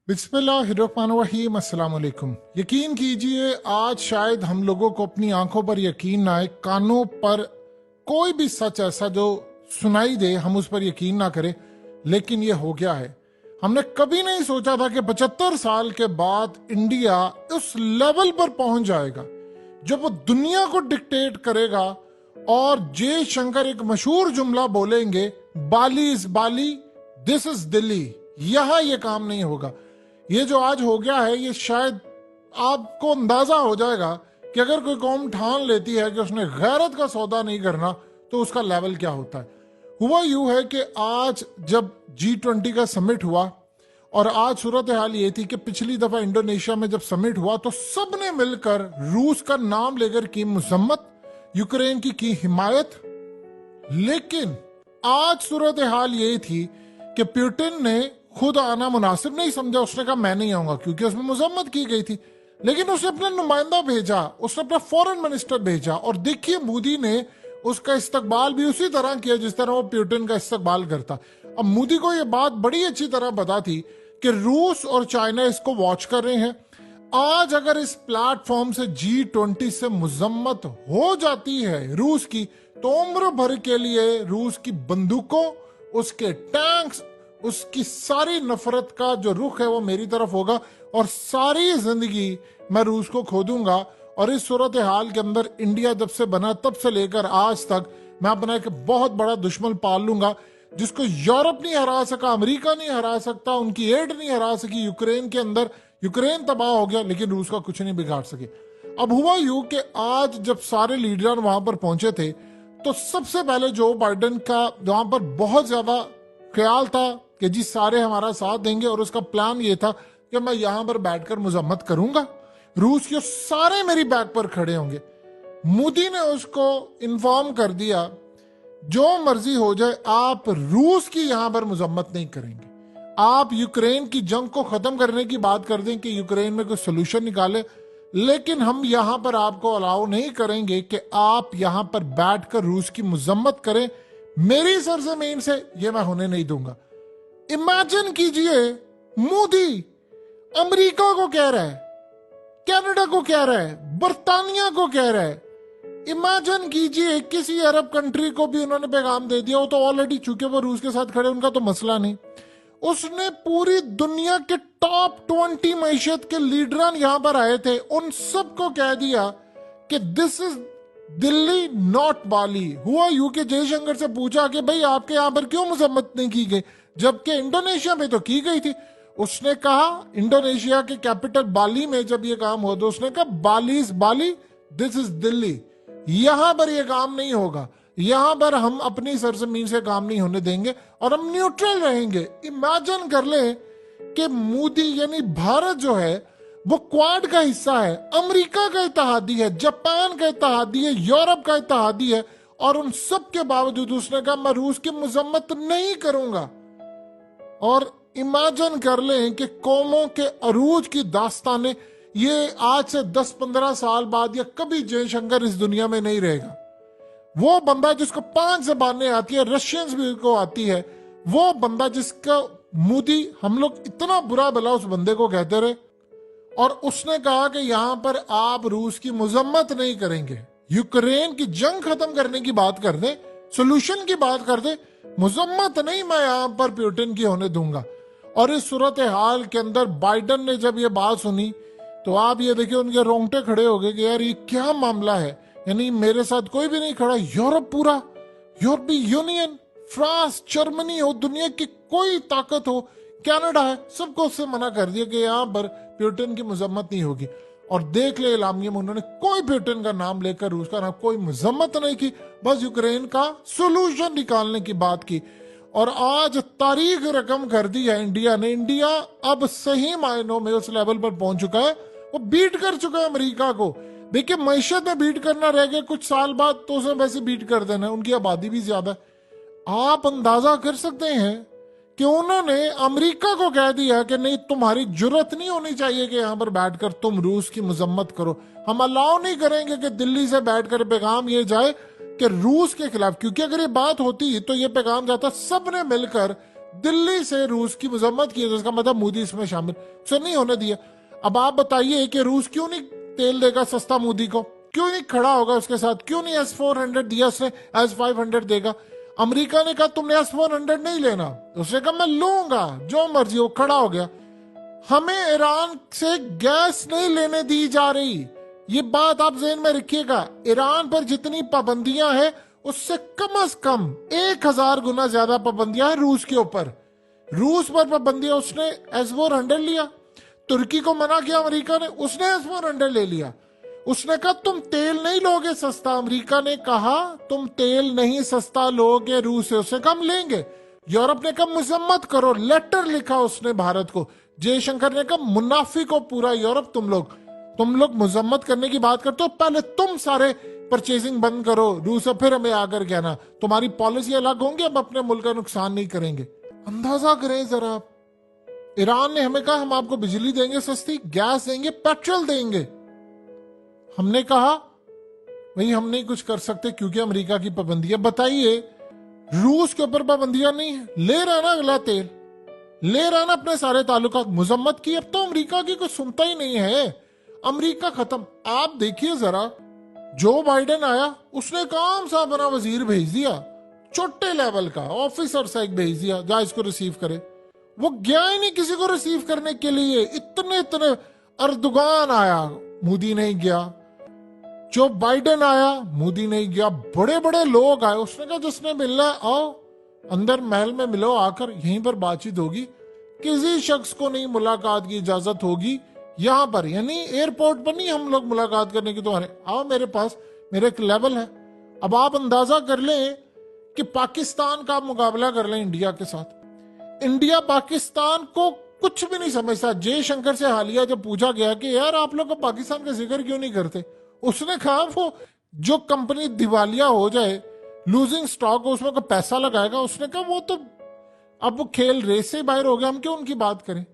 बिस्मिल्लाहिर्रहमानिर्रहीम, अस्सलाम वालेकुम। यकीन कीजिए आज शायद हम लोगों को अपनी आंखों पर यकीन ना आए, कानों पर कोई भी सच ऐसा जो सुनाई दे हम उस पर यकीन ना करें, लेकिन ये हो गया है। हमने कभी नहीं सोचा था कि 75 साल के बाद इंडिया उस लेवल पर पहुंच जाएगा जब वो दुनिया को डिक्टेट करेगा और जयशंकर एक मशहूर जुमला बोलेंगे, Bali is Bali, this is Delhi. यहां ये काम नहीं होगा। ये जो आज हो गया है, ये शायद आपको अंदाजा हो जाएगा कि अगर कोई कौम ठान लेती है कि उसने गैरत का सौदा नहीं करना तो उसका लेवल क्या होता है। हुआ यूं है कि आज जब G20 का समिट हुआ और आज सूरत हाल ये थी कि पिछली दफा इंडोनेशिया में जब समिट हुआ तो सबने मिलकर रूस का नाम लेकर की मजम्मत, यूक्रेन की हिमायत। लेकिन आज सूरत हाल ये थी कि पुतिन ने खुद आना मुनासिब नहीं समझा। उसने कहा मैं नहीं आऊंगा क्योंकि उसमें मजम्मत की गई थी, लेकिन उसने अपना नुमाइंदा भेजा, उसने अपना फॉरेन मिनिस्टर भेजा और देखिए मोदी ने उसका इस्तकबाल भी उसी तरह किया जिस तरह वो पुतिन का इस्तकबाल करता। अब मोदी को यह बात बड़ी अच्छी तरह पता थी कि रूस और चाइना इसको वॉच कर रहे हैं। आज अगर इस प्लेटफॉर्म से G20 से मजम्मत हो जाती है रूस की, तो उम्र भर के लिए रूस की बंदूकों, उसके टैंक्स, उसकी सारी नफरत का जो रुख है वो मेरी तरफ होगा और सारी जिंदगी मैं रूस को खो दूंगा। और इस सूरत हाल के अंदर इंडिया जब से बना तब से लेकर आज तक मैं अपना एक बहुत बड़ा दुश्मन पाल लूंगा जिसको यूरोप नहीं हरा सका, अमेरिका नहीं हरा सकता, उनकी एड नहीं हरा सकी। यूक्रेन के अंदर यूक्रेन तबाह हो गया लेकिन रूस का कुछ नहीं बिगाड़ सके। अब हुआ यूं कि आज जब सारे लीडर वहां पर पहुंचे थे तो सबसे पहले जो बाइडेन का वहां पर बहुत ज्यादा ख्याल था कि जी सारे हमारा साथ देंगे और उसका प्लान ये था कि मैं यहां पर बैठकर मजम्मत करूंगा, रूस के सारे मेरी बैक पर खड़े होंगे। मोदी ने उसको इन्फॉर्म कर दिया जो मर्जी हो जाए आप रूस की यहां पर मजम्मत नहीं करेंगे। आप यूक्रेन की जंग को खत्म करने की बात कर दें कि यूक्रेन में कोई सोल्यूशन निकाले, लेकिन हम यहां पर आपको अलाउ नहीं करेंगे कि आप यहां पर बैठकर रूस की मजम्मत करें। मेरी सरजमीन से यह मैं होने नहीं दूंगा। इमेजिन कीजिए, मोदी अमेरिका को कह रहा है, कनाडा को कह रहा है, बर्तानिया को कह रहा है। इमेजिन कीजिए किसी अरब कंट्री को भी उन्होंने पैगाम दे दिया। वो तो ऑलरेडी चूंकि वो रूस के साथ खड़े, उनका तो मसला नहीं। उसने पूरी दुनिया के टॉप 20 मईशत के लीडरान यहां पर आए थे, उन सबको कह दिया कि दिस इज दिल्ली नॉट बाली। हुआ यूं कि जयशंकर से पूछा कि भाई आपके यहां पर क्यों मजम्मत नहीं की गई, जबकि इंडोनेशिया में तो की गई थी। उसने कहा इंडोनेशिया के कैपिटल बाली में जब ये काम हुआ तो उसने कहा Bali is Bali, this is Delhi. यहां पर यह काम नहीं होगा, यहां पर हम अपनी सरजमीन से काम नहीं होने देंगे और हम न्यूट्रल रहेंगे। इमेजिन कर ले कि मोदी यानी भारत जो है वो क्वाड का हिस्सा है, अमेरिका का इत्तेहादी है, जापान का इत्तेहादी है, यूरोप का इत्तेहादी है, और उन सब के बावजूद उसने कहा मैं रूस की मजम्मत नहीं करूंगा। और इमेजिन कर लें कि कौमों के अरूज की दास्तानें, ये आज से 10-15 साल बाद या कभी जयशंकर इस दुनिया में नहीं रहेगा। वो बंदा जिसको 5 ज़बानें आती है, रशियंस भी को आती है, वो बंदा जिसका मोदी हम लोग इतना बुरा भला उस बंदे को कहते रहे, और उसने कहा कि यहां पर आप रूस की मजम्मत नहीं करेंगे। यूक्रेन की जंग खत्म करने की बात कर दे, सोल्यूशन की बात कर दे, मजम्मत नहीं मैं यहां पर पुतिन की होने दूंगा। और इस सूरत हाल के अंदर बाइडेन ने जब ये बात सुनी तो आप ये देखिए उनके रोंगटे खड़े हो गए कि यार ये क्या मामला है। यानी मेरे साथ कोई भी नहीं खड़ा, यूरोप पूरा, यूरोपीय यूनियन, फ्रांस, जर्मनी हो, दुनिया की कोई ताकत हो, कनाडा है, सबको उससे मना कर दिया कि यहाँ पर पुतिन की मजम्मत नहीं होगी। और देख ले इलामिया में उन्होंने कोई पुतिन का नाम लेकर रूस का नाम कोई मजम्मत नहीं की, बस यूक्रेन का सोल्यूशन निकालने की बात की। और आज तारीख रकम कर दी है इंडिया ने। इंडिया अब सही मायनों में उस लेवल पर पहुंच चुका है, वो बीट कर चुका है अमेरिका को। देखिए मैशत में बीट करना रह गया, कुछ साल बाद तो उसे वैसे बीट कर देना, उनकी आबादी भी ज्यादा है। आप अंदाजा कर सकते हैं कि उन्होंने अमेरिका को कह दिया कि नहीं तुम्हारी जुर्रत नहीं होनी चाहिए कि यहां पर बैठकर तुम रूस की मजम्मत करो, हम अलाउ नहीं करेंगे कि दिल्ली से बैठकर पैगाम ये जाए कि रूस के खिलाफ, क्योंकि अगर ये बात होती तो ये पैगाम जाता सबने मिलकर दिल्ली से रूस की मजम्मत की, तो इसका मतलब मोदी इसमें शामिल, उसे नहीं होने दिया। अब आप बताइए कि रूस क्यों नहीं तेल देगा सस्ता मोदी को, क्यों नहीं खड़ा होगा उसके साथ, क्यों नहीं S-400 दिया उसने, S-500 देगा। अमेरिका ने कहा तुमने S-400 नहीं लेना, उसने कहा मैं लूंगा जो मर्जी, वो खड़ा हो गया। हमें ईरान से गैस नहीं लेने दी जा रही, ये बात आप ज़हन में रखिएगा। ईरान पर जितनी पाबंदियां हैं उससे कम से कम 1000 गुना ज्यादा पाबंदियां हैं रूस के ऊपर। रूस पर पाबंदियां, उसने S-400 लिया, तुर्की को मना किया अमेरिका ने, उसने S-400 ले लिया। उसने कहा तुम तेल नहीं लोगे सस्ता, अमेरिका ने कहा तुम तेल नहीं सस्ता लोगे रूस से, उसने कहा हम लेंगे। यूरोप ने कहा मजम्मत करो, लेटर लिखा उसने भारत को। जयशंकर ने कहा मुनाफिक हो पूरा यूरोप, तुम लोग मजम्मत करने की बात करते हो, पहले तुम सारे परचेजिंग बंद करो रूस से, फिर हमें आकर कहना तुम्हारी पॉलिसी अलग होंगी, हम अपने मुल्क का नुकसान नहीं करेंगे। अंदाजा करें जरा, ईरान ने हमें कहा हम आपको बिजली देंगे सस्ती, गैस देंगे, पेट्रोल देंगे। हमने कहा भाई हम नहीं कुछ कर सकते क्योंकि अमेरिका की पाबंदियां। बताइए रूस के ऊपर पाबंदियां नहीं है, ले रहा ना अगला तेल, ले रहा ना अपने सारे ताल्लुकात, मजम्मत की। अब तो अमेरिका की कुछ सुनता ही नहीं है, अमेरिका खत्म। आप देखिए जरा, जो बाइडेन आया उसने काम सा बना वजीर भेज दिया, छोटे लेवल का ऑफिसर सा एक भेज दिया जा इसको रिसीव करे। वो गया ही नहीं किसी को रिसीव करने के लिए। इतने इतने अर्दुगान आया, मोदी नहीं गया। जो बाइडेन आया, मोदी नहीं गया। बड़े बड़े लोग आए, उसने कहा जिसने मिलना है आओ अंदर महल में मिलो, आकर यहीं पर बातचीत होगी, किसी शख्स को नहीं मुलाकात की इजाजत होगी यहां पर, यानी एयरपोर्ट पर नहीं हम लोग मुलाकात करने की, तुम्हारे आओ मेरे पास, मेरे एक लेवल है। अब आप अंदाजा कर लें कि पाकिस्तान का मुकाबला कर लें इंडिया के साथ, इंडिया पाकिस्तान को कुछ भी नहीं समझता। जयशंकर से हालिया जब पूछा गया कि यार आप लोग पाकिस्तान का जिक्र क्यों नहीं करते, उसने कहा वो जो कंपनी दिवालिया हो जाए, लूजिंग स्टॉक हो, उसमें कोई पैसा लगाएगा। उसने कहा वो तो अब वो खेल रेस से बाहर हो गया, हम क्यों उनकी बात करें।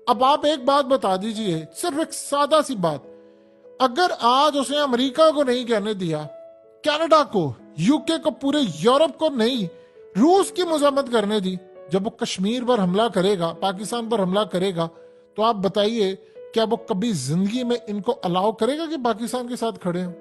अब आप एक बात बता दीजिए, सिर्फ एक सादा सी बात, अगर आज उसने अमेरिका को नहीं कहने दिया, कनाडा को, यूके को, पूरे यूरोप को नहीं, रूस की मजम्मत करने दी, जब वो कश्मीर पर हमला करेगा, पाकिस्तान पर हमला करेगा, तो आप बताइए क्या वो कभी जिंदगी में इनको अलाउ करेगा कि पाकिस्तान के साथ खड़े हो?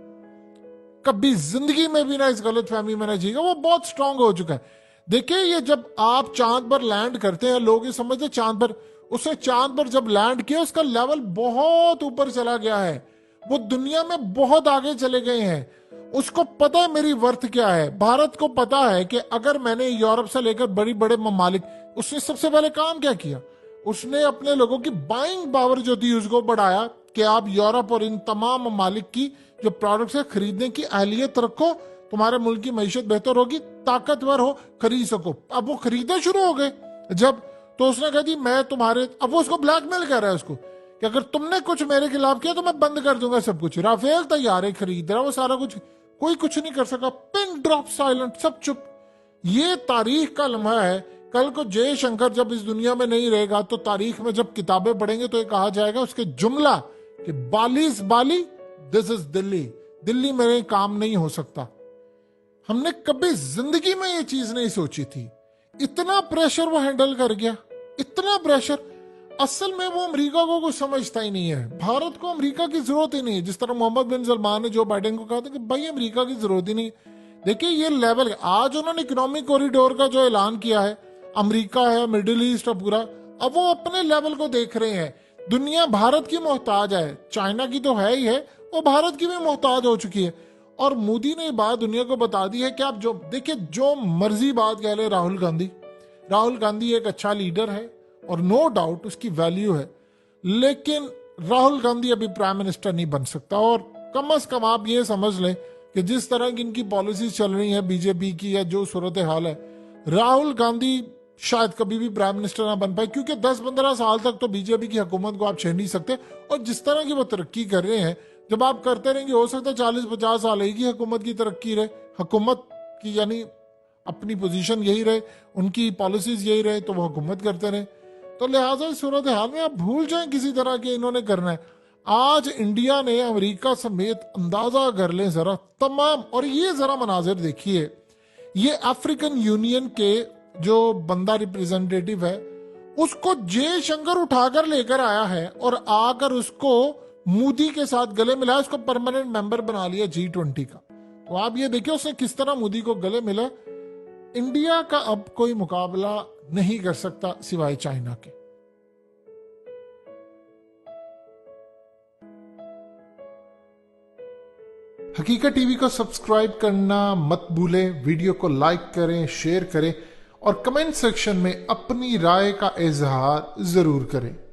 कभी जिंदगी में भी ना इस गलत फहमी में ना जिएगा। वो बहुत स्ट्रांग हो चुका है। देखिए ये जब आप चांद पर लैंड करते हैं, लोग ये समझते चांद पर, उसने चांद पर जब लैंड किया उसका लेवल बहुत ऊपर चला गया है, वो दुनिया में बहुत आगे चले गए हैं। उसको पता है मेरी वर्थ क्या है। भारत को पता है कि अगर मैंने यूरोप से लेकर बड़ी बड़े ममालिक, उसने सबसे पहले काम क्या किया, उसने अपने लोगों की बाइंग पावर जो थी उसको बढ़ाया कि आप यूरोप और इन तमाम ममालिक की जो प्रोडक्ट्स है खरीदने की अहलियत रखो, तुम्हारे मुल्क की मईशत बेहतर होगी, ताकतवर हो, खरीद सको। अब वो खरीदने शुरू हो गए जब, तो उसने कहा जी मैं तुम्हारे, अब वो उसको ब्लैकमेल कर रहा है उसको कि अगर तुमने कुछ मेरे खिलाफ किया तो मैं बंद कर दूंगा सब कुछ। राफेल तैयार है खरीद रहा, वो सारा कुछ, कोई कुछ नहीं कर सका, पिन ड्रॉप साइलेंट, सब चुप। ये तारीख का लम्हा है। कल को जयशंकर जब इस दुनिया में नहीं रहेगा तो तारीख में जब किताबें पढ़ेंगे तो ये कहा जाएगा उसके जुमला कि बालिस बाली, दिस इज दिल्ली, दिल्ली में काम नहीं हो सकता। हमने कभी जिंदगी में ये चीज नहीं सोची थी। इतना प्रेशर वो हैंडल कर गया, इतना प्रेशर। असल में वो अमेरिका को कुछ समझता ही नहीं है, भारत को अमेरिका की जरूरत ही नहीं है। जिस तरह मोहम्मद बिन सलमान ने जो बाइडेन को कहा था कि भाई अमेरिका की जरूरत ही नहीं। देखिए ये लेवल, आज उन्होंने इकोनॉमिक कॉरिडोर का जो ऐलान किया है, अमेरिका है, मिडिल ईस्ट है पूरा, अब वो अपने लेवल को देख रहे हैं। दुनिया भारत की मोहताज है, चाइना की तो है ही है, वो भारत की भी मोहताज हो चुकी है। और मोदी ने बात दुनिया को बता दी है कि आप जो देखिए, जो मर्जी बात कह ले राहुल गांधी एक अच्छा लीडर है और नो डाउट उसकी वैल्यू है, लेकिन राहुल गांधी अभी प्राइम मिनिस्टर नहीं बन सकता। और कम से कम आप ये समझ लें कि जिस तरह की इनकी पॉलिसीज चल रही है बीजेपी की, या जो सूरत हाल है, राहुल गांधी शायद कभी भी प्राइम मिनिस्टर ना बन पाए, क्योंकि 10-15 साल तक तो बीजेपी की हुकूमत को आप छेड़ नहीं सकते। और जिस तरह की वो तरक्की कर रहे हैं, जब आप करते रहेंगे हो सकता है 40-50 साल एक ही हुकूमत की तरक्की रहे, हुकूमत की यानी अपनी पोजीशन यही रहे, उनकी पॉलिसीज यही रहे, तो वो हुकूमत करते रहे। तो लिहाजा इस सूरत हाल में आप भूल जाएं किसी तरह के इन्होंने करना है। आज इंडिया ने अमेरिका समेत, अंदाजा कर लें जरा तमाम, और ये जरा मनाजिर देखिए, ये अफ्रीकन यूनियन के जो बंदा रिप्रेजेंटेटिव है, उसको जयशंकर उठाकर लेकर आया है और आकर उसको मोदी के साथ गले मिलाया, उसको परमानेंट मेंबर बना लिया G20 का। तो आप ये देखिए उसने किस तरह मोदी को गले मिला। इंडिया का अब कोई मुकाबला नहीं कर सकता सिवाय चाइना के। हकीकत टीवी को सब्सक्राइब करना मत भूलें, वीडियो को लाइक करें, शेयर करें और कमेंट सेक्शन में अपनी राय का इजहार जरूर करें।